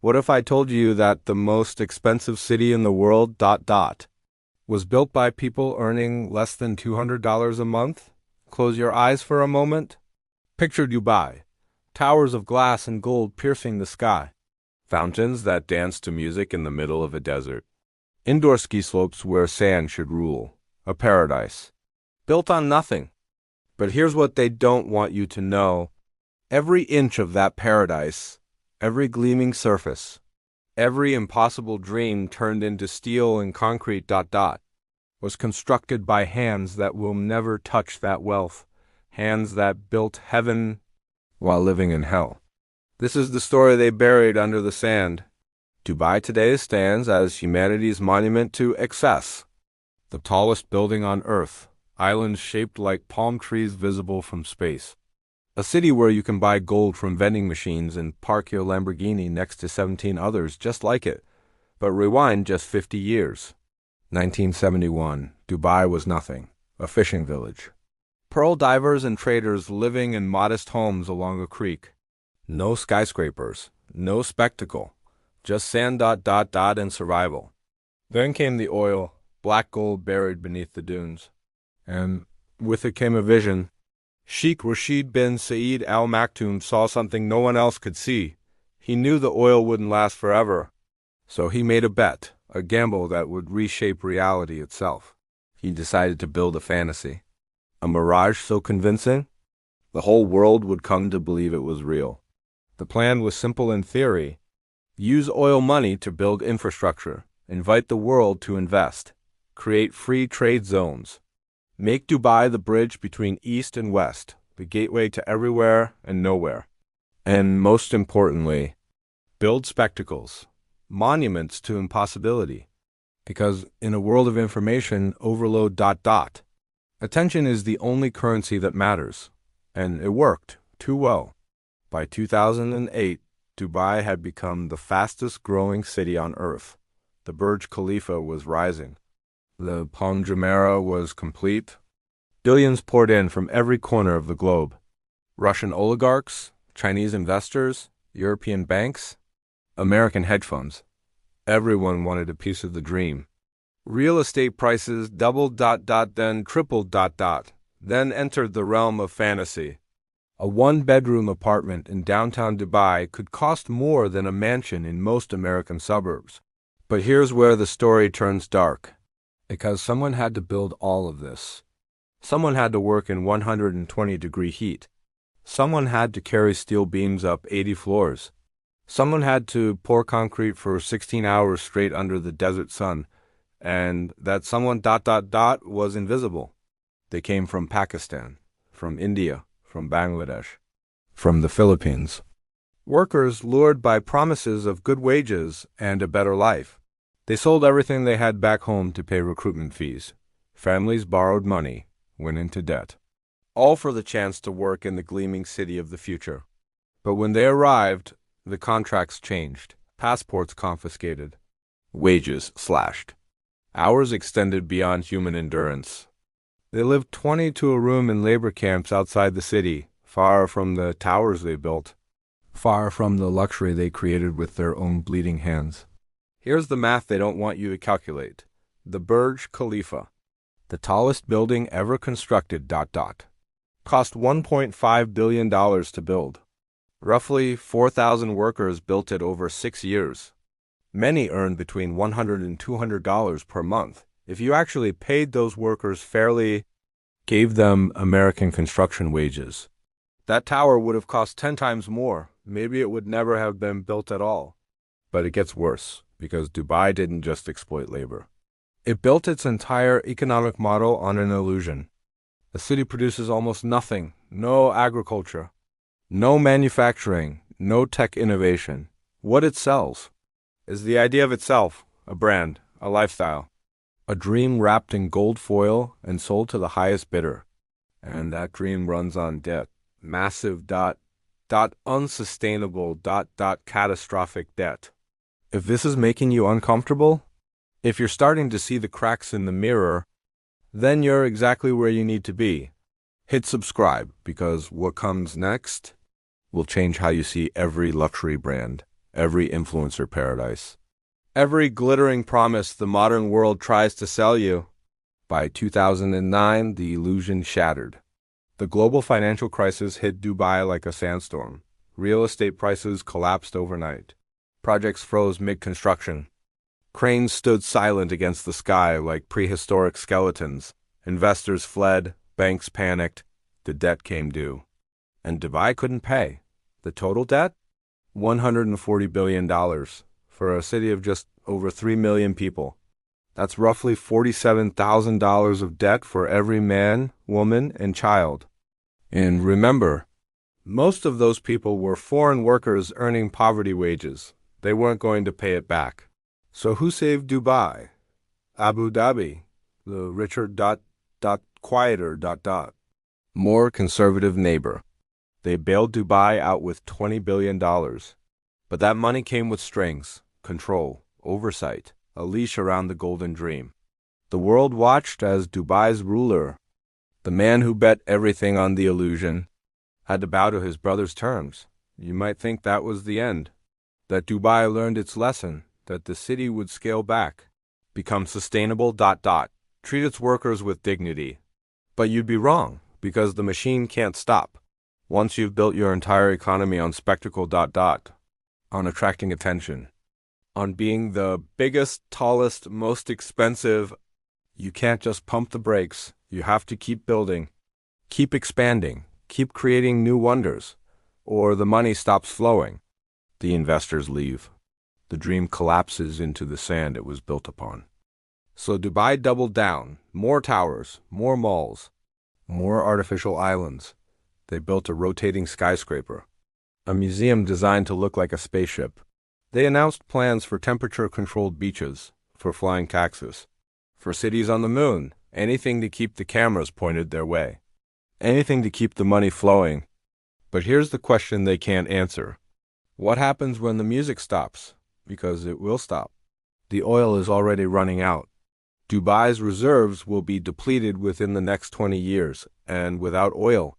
What if I told you that the most expensive city in the world, was built by people earning less than $200 a month? Close your eyes for a moment. Picture Dubai. Towers of glass and gold piercing the sky. Fountains that dance to music in the middle of a desert. Indoor ski slopes where sand should rule. A paradise. Built on nothing. But here's what they don't want you to know. Every inch of that paradise, every gleaming surface, every impossible dream turned into steel and concrete, was constructed by hands that will never touch that wealth, hands that built heaven while living in hell. This is the story they buried under the sand. Dubai today stands as humanity's monument to excess, the tallest building on Earth, islands shaped like palm trees visible from space. A city where you can buy gold from vending machines and park your Lamborghini next to 17 others just like it. But rewind just 50 years. 1971, Dubai was nothing, a fishing village. Pearl divers and traders living in modest homes along a creek. No skyscrapers, no spectacle, just sand, and survival. Then came the oil, black gold buried beneath the dunes. And with it came a vision. Sheikh Rashid bin Saeed Al Maktoum saw something no one else could see. He knew the oil wouldn't last forever. So he made a bet, a gamble that would reshape reality itself. He decided to build a fantasy. A mirage so convincing, the whole world would come to believe it was real. The plan was simple in theory. Use oil money to build infrastructure, invite the world to invest, create free trade zones. Make Dubai the bridge between East and West, the gateway to everywhere and nowhere. And most importantly, build spectacles, monuments to impossibility. Because in a world of information overload, attention is the only currency that matters. And it worked too well. By 2008, Dubai had become the fastest growing city on Earth. The Burj Khalifa was rising. The Palm Jumeirah was complete. Billions poured in from every corner of the globe. Russian oligarchs, Chinese investors, European banks, American hedge funds. Everyone wanted a piece of the dream. Real estate prices doubled, then tripled, then entered the realm of fantasy. A one-bedroom apartment in downtown Dubai could cost more than a mansion in most American suburbs. But here's where the story turns dark. Because someone had to build all of this. Someone had to work in 120-degree heat. Someone had to carry steel beams up 80 floors. Someone had to pour concrete for 16 hours straight under the desert sun. And that someone was invisible. They came from Pakistan, from India, from Bangladesh, from the Philippines. Workers lured by promises of good wages and a better life. They sold everything they had back home to pay recruitment fees. Families borrowed money, went into debt. All for the chance to work in the gleaming city of the future. But when they arrived, the contracts changed. Passports confiscated. Wages slashed. Hours extended beyond human endurance. They lived 20 to a room in labor camps outside the city, far from the towers they built, far from the luxury they created with their own bleeding hands. Here's the math they don't want you to calculate. The Burj Khalifa, the tallest building ever constructed, cost $1.5 billion to build. Roughly 4,000 workers built it over 6 years. Many earned between $100 and $200 per month. If you actually paid those workers fairly, gave them American construction wages, that tower would have cost 10 times more. Maybe it would never have been built at all. But it gets worse. Because Dubai didn't just exploit labor. It built its entire economic model on an illusion. The city produces almost nothing, no agriculture, no manufacturing, no tech innovation. What it sells is the idea of itself, a brand, a lifestyle, a dream wrapped in gold foil and sold to the highest bidder. And that dream runs on debt, massive unsustainable catastrophic debt. If this is making you uncomfortable, if you're starting to see the cracks in the mirror, then you're exactly where you need to be. Hit subscribe, because what comes next will change how you see every luxury brand, every influencer paradise, every glittering promise the modern world tries to sell you. By 2009, the illusion shattered. The global financial crisis hit Dubai like a sandstorm. Real estate prices collapsed overnight. Projects froze mid-construction. Cranes stood silent against the sky like prehistoric skeletons. Investors fled, banks panicked, the debt came due. And Dubai couldn't pay. The total debt? $140 billion for a city of just over 3 million people. That's roughly $47,000 of debt for every man, woman, and child. And remember, most of those people were foreign workers earning poverty wages. They weren't going to pay it back. So who saved Dubai? Abu Dhabi, the richer quieter more conservative neighbor. They bailed Dubai out with $20 billion. But that money came with strings, control, oversight, a leash around the golden dream. The world watched as Dubai's ruler, the man who bet everything on the illusion, had to bow to his brother's terms. You might think that was the end, that Dubai learned its lesson, that the city would scale back, become sustainable, treat its workers with dignity. But you'd be wrong, because the machine can't stop. Once you've built your entire economy on spectacle, on attracting attention, on being the biggest, tallest, most expensive, you can't just pump the brakes. You have to keep building, keep expanding, keep creating new wonders, or the money stops flowing. The investors leave. The dream collapses into the sand it was built upon. So Dubai doubled down. More towers, more malls, more artificial islands. They built a rotating skyscraper, a museum designed to look like a spaceship. They announced plans for temperature-controlled beaches, for flying taxis, for cities on the moon, anything to keep the cameras pointed their way, anything to keep the money flowing. But here's the question they can't answer. What happens when the music stops? Because it will stop. The oil is already running out. Dubai's reserves will be depleted within the next 20 years, and without oil,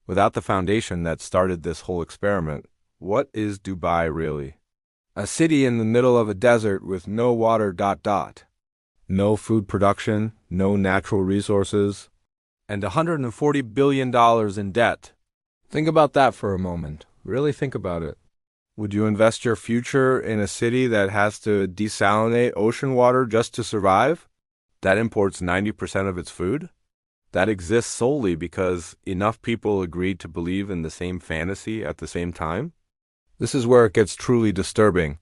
without the foundation that started this whole experiment, what is Dubai really? A city in the middle of a desert with no water, no food production, no natural resources, and $140 billion in debt. Think about that for a moment. Really think about it. Would you invest your future in a city that has to desalinate ocean water just to survive? That imports 90% of its food? That exists solely because enough people agreed to believe in the same fantasy at the same time? This is where it gets truly disturbing.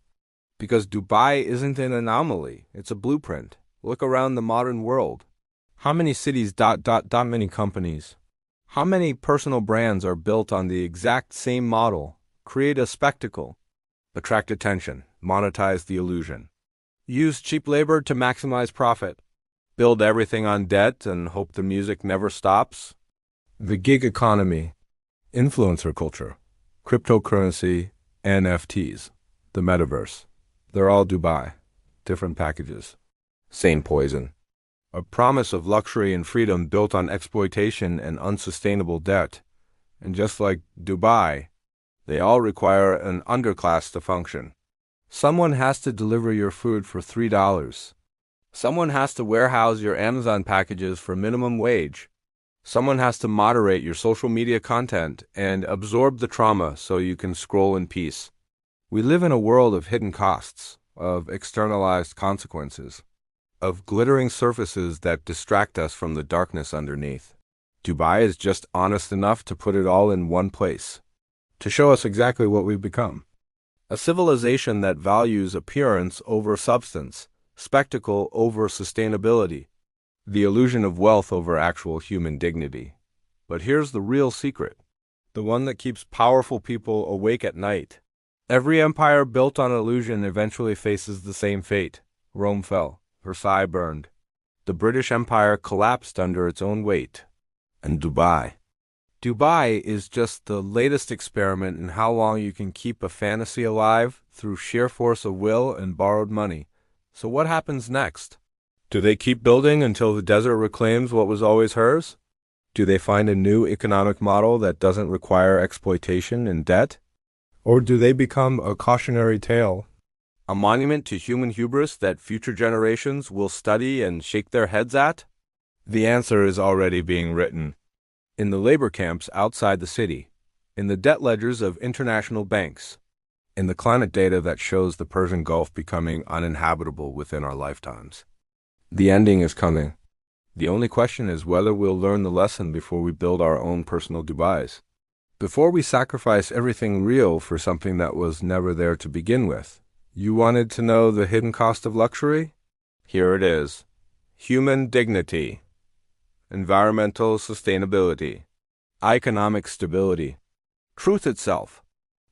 Because Dubai isn't an anomaly, it's a blueprint. Look around the modern world. How many cities, many companies? How many personal brands are built on the exact same model? Create a spectacle. Attract attention. Monetize the illusion. Use cheap labor to maximize profit. Build everything on debt and hope the music never stops. The gig economy. Influencer culture. Cryptocurrency. NFTs. The metaverse. They're all Dubai. Different packages. Same poison. A promise of luxury and freedom built on exploitation and unsustainable debt. And just like Dubai, they all require an underclass to function. Someone has to deliver your food for $3. Someone has to warehouse your Amazon packages for minimum wage. Someone has to moderate your social media content and absorb the trauma so you can scroll in peace. We live in a world of hidden costs, of externalized consequences, of glittering surfaces that distract us from the darkness underneath. Dubai is just honest enough to put it all in one place, to show us exactly what we've become. A civilization that values appearance over substance, spectacle over sustainability, the illusion of wealth over actual human dignity. But here's the real secret, the one that keeps powerful people awake at night. Every empire built on illusion eventually faces the same fate. Rome fell, Versailles burned. The British Empire collapsed under its own weight. And Dubai is just the latest experiment in how long you can keep a fantasy alive through sheer force of will and borrowed money. So what happens next? Do they keep building until the desert reclaims what was always hers? Do they find a new economic model that doesn't require exploitation and debt? Or do they become a cautionary tale? A monument to human hubris that future generations will study and shake their heads at? The answer is already being written. In the labor camps outside the city, in the debt ledgers of international banks, in the climate data that shows the Persian Gulf becoming uninhabitable within our lifetimes. The ending is coming. The only question is whether we'll learn the lesson before we build our own personal Dubais. Before we sacrifice everything real for something that was never there to begin with. You wanted to know the hidden cost of luxury? Here it is. Human dignity, environmental sustainability, economic stability, truth itself.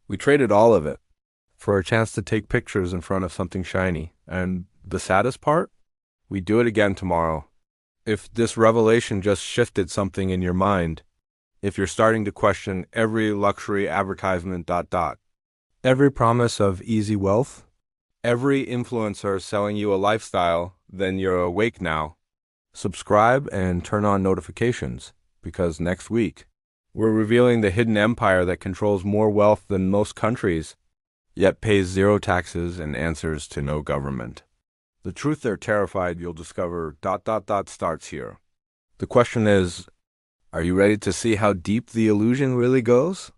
We traded all of it for a chance to take pictures in front of something shiny. And the saddest part? We do it again tomorrow. If this revelation just shifted something in your mind, if you're starting to question every luxury advertisement ... every promise of easy wealth, every influencer selling you a lifestyle, then you're awake now. Subscribe and turn on notifications, because next week, we're revealing the hidden empire that controls more wealth than most countries, yet pays zero taxes and answers to no government. The truth they're terrified you'll discover ... starts here. The question is, are you ready to see how deep the illusion really goes?